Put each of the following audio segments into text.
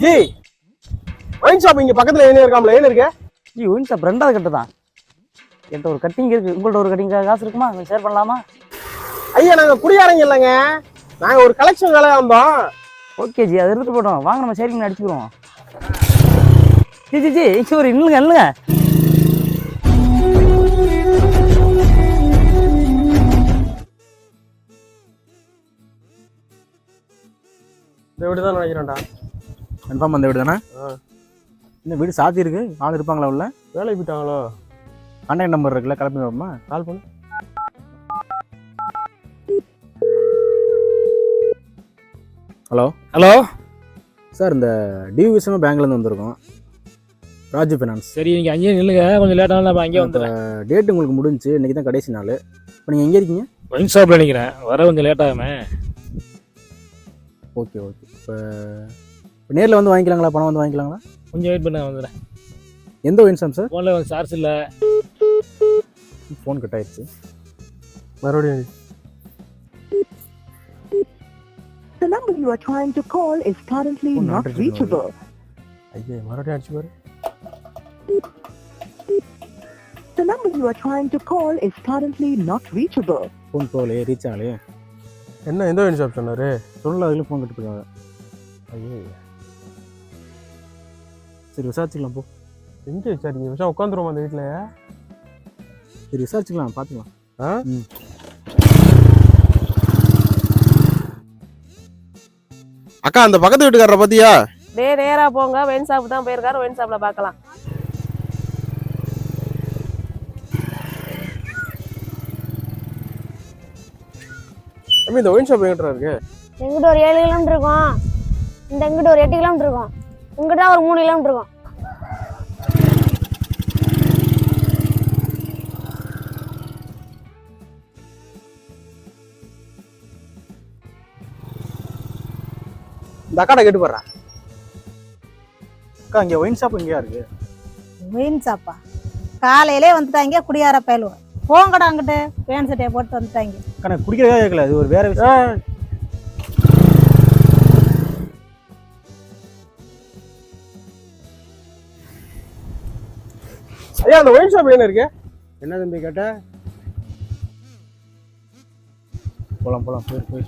G wine shop இங்க பக்கத்துல ஏன் இருக்காமல ஏன் இருக்கு? ஜி ஒயின் ஷாப் ரெண்டாவது கட்டு தான். என்கிட்ட ஒரு கட்டிங் இருக்கு, உங்கள்ட்ட ஒரு கட்டிங் காசு இருக்குமா? ஷேர் பண்ணலாமா? ஐயா நாங்க குடியாரங்க இல்லைங்க, நாங்க ஒரு கலெக்ஷன் வேலையா வந்தோம். ஓகே ஜி, அதை எடுத்துட்டு போட்டோம் வாங்க, நம்ம ஷேரிங் அடிச்சுக்கிறோம். ஜி ஜி ஜி இங்கே ஒரு இல்லைங்க இல்லைங்க. இந்த வீடு தான் நினைக்கிறேன்டா. கன்ஃபார்ம் அந்த வீடு தானே? இந்த வீடு சாத்தி இருக்கு, ஆள் இருப்பாங்களா உள்ள? வேலைக்கு போயிட்டாங்களோ? கான்டாக்ட் நம்பர் இருக்குல்ல, கலப்பி பார்ப்போமா? கால் பண்ணு. ஹலோ ஹலோ சார், இந்த டியூ விஷயமா பேங்க்லேருந்து வந்திருக்கோம், ராஜு ஃபைனான்ஸ். சரி, நீங்கள் அங்கேயே நில்லுங்க, கொஞ்சம் லேட்டாக நான் அங்கேயே வந்துடுறேன். டேட் உங்களுக்கு முடிஞ்சு, இன்றைக்கி தான் கடைசி நாள். இப்போ நீங்கள் எங்கே இருக்கீங்க? ஒயின் ஷாப்பில் நினைக்கிறேன், வர கொஞ்சம் லேட் ஆகுமே. Okay okay. இப்போ நேரில் வந்து வாங்கிக்கலாங்களா, பணம் வந்து வாங்கிக்கலாங்களா? கொஞ்சம் வெயிட் பண்ண வந்துடுறேன். எந்த ஒயின் ஷாப் சார்? ஃபோனில் சார்ஜ் இல்லை. ஃபோன் கட் ஆயிடுச்சு. மறுபடியும் The number you are trying to call is currently not reachable. ஐயே மறுபடியும் அடிச்சு பாரு. The number you are trying to call is currently not reachable. Phone போகலையே, ரீச் ஆகலையே. என்ன எந்த ஒயின் ஷாப் சொன்னாரு? சொல்லல, அதில் ஃபோன் கட்டு போயிருக்காங்க. ஐயே சரி விசாரிச்சுக்கலாம் போ. எங்கே சரிங்க விஷயம் உட்காந்துருவோம் அந்த வீட்டில். சரி விசாரிச்சுக்கலாம், பார்த்துக்கலாம். அக்கா அந்த பக்கத்து வீட்டுக்காரரை பார்த்தியா? நேரா போங்க, ஒயின் ஷாப் தான் போயிருக்காரு, ஒயின் ஷாப்ல பார்க்கலாம். இந்த ஒயின் ஷாப் எங்கிட்ட இருக்கு? எங்கிட்ட ஒரு 7 கிலோமீட்டர் இருக்கும், இந்த எங்கிட்ட ஒரு 8 கிலோமீட்டர் இருக்கும், இங்கிட்ட ஒரு 3 கிலோமீட்டர் இருக்கும். இந்த அக்காட கேட்டு போடுறேன். அக்கா இங்கே ஒயின் ஷாப் எங்கேயா இருக்கு? ஒயின் ஷாப்பா? காலையிலே வந்துட்டாங்க குடியார பயலுவோம். போங்கடா அங்கிட்டு, பேன் சட்டையை போட்டு வந்துட்டாங்க. அக்கா நான் குடிக்கிறதா கேட்கல, அது ஒரு வேற விஷயம். ஐயா அந்த ஒயின் ஷாப் என்ன இருக்கு? என்ன தம்பி கேட்ட? போலாம் போலாம், போய்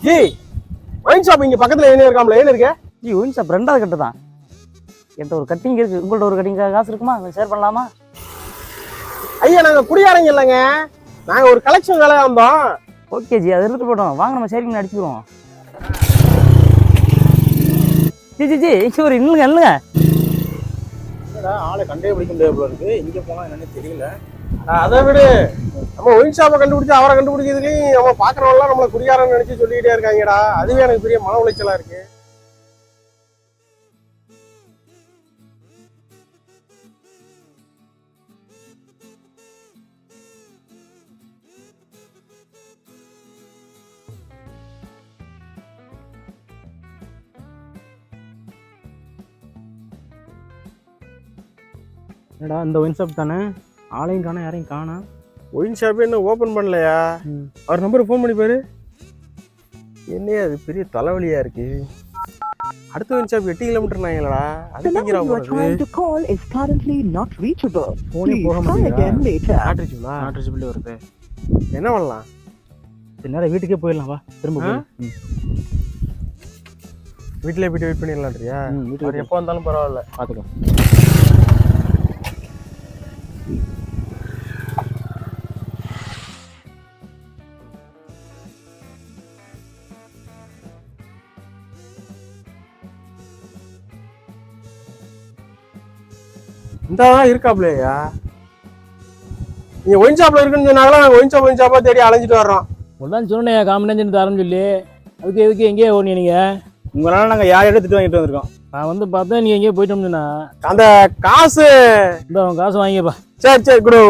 ஜி ஒயின் ஷாப் இங்க பக்கத்துல ஏன் இருக்காமல ஏன் இருக்கு? ஜி ஒயின் ஷாப் ரெண்டாவது கட்டு தான். என்கிட்ட ஒரு கட்டிங் இருக்கு, உங்கள்ட்ட ஒரு கட்டிங் காசு இருக்குமா? ஷேர் பண்ணலாமா? ஐயா நாங்க குடியாரங்க இல்லைங்க, நாங்க ஒரு கலெக்ஷன் வேலையா வந்தோம். ஓகே ஜி, அதை எடுத்துட்டு போட்டோம் வாங்க, நம்ம ஷேரிங் அடிச்சுக்கிறோம். ஜி ஜி ஜி இங்கே ஒரு இல்லைங்க இல்லைங்க. ஆளை கண்டே பிடிக்க முடியாது போல இருக்கு. இங்கே போனால் என்னன்னு தெரியல. அதை விடு, நம்ம ஒயின் ஷாப்பை கண்டுபிடிச்சு அவரை கண்டுபிடிக்கிறதுலையும் நம்ம பாக்குறவங்களாம் நம்மளை குடியாரன்னு நினைச்சு சொல்லிக்கிட்டே இருக்காங்கடா. அதுவே எனக்கு பெரிய மன உளைச்சலா இருக்கு. என்னடா இந்த ஒயின் ஷாப் தானே? ஆளையும் காணா, யாரையும் காணா. ஒயின் ஷாப் என்ன ஓபன் பண்ணலையா? அவர் நம்பருக்கு ஃபோன் பண்ணி பாரு. என்னையா அது பெரிய தலைவலியா இருக்கு. அடுத்த ஒயின் ஷாப் 8 கிலோமீட்டர் நாங்களா? The number you are trying to call is currently not reachable. போனே போக Please try again later. நாட்டு பிள்ளை வருது. என்ன பண்ணலாம்? சரி நேரம் வீட்டுக்கே போயிடலாம், வா திரும்ப போய். வீட்டிலே போயிட்டு வெயிட் பண்ணிடலான்றியா? வீட்டுக்கு எப்போ வந்தாலும் பரவாயில்ல, பார்த்துக்கலாம். இந்த இருக்காப்லையா? நீங்க ஒயின் ஷாப்ல இருக்குன்னு சொன்னாங்களா, நாங்க ஒயின் ஷாப்பா தேடி அலைஞ்சிட்டு வர்றோம். உடனே சொன்னேன் காம்பினேஷன் தரேன்னு சொல்லி, அதுக்கு எதுக்கு எங்கேயே ஓடுனீங்க நீங்கள்? உங்களால் நாங்கள் யார் இடத்துல திட்டு வாங்கிட்டு வந்திருக்கோம். நான் வந்து பார்த்தேன் நீங்கள் எங்கேயோ போயிட்டோம்னா அந்த காசு இந்த காசு வாங்கிப்பா. சரி கொடு.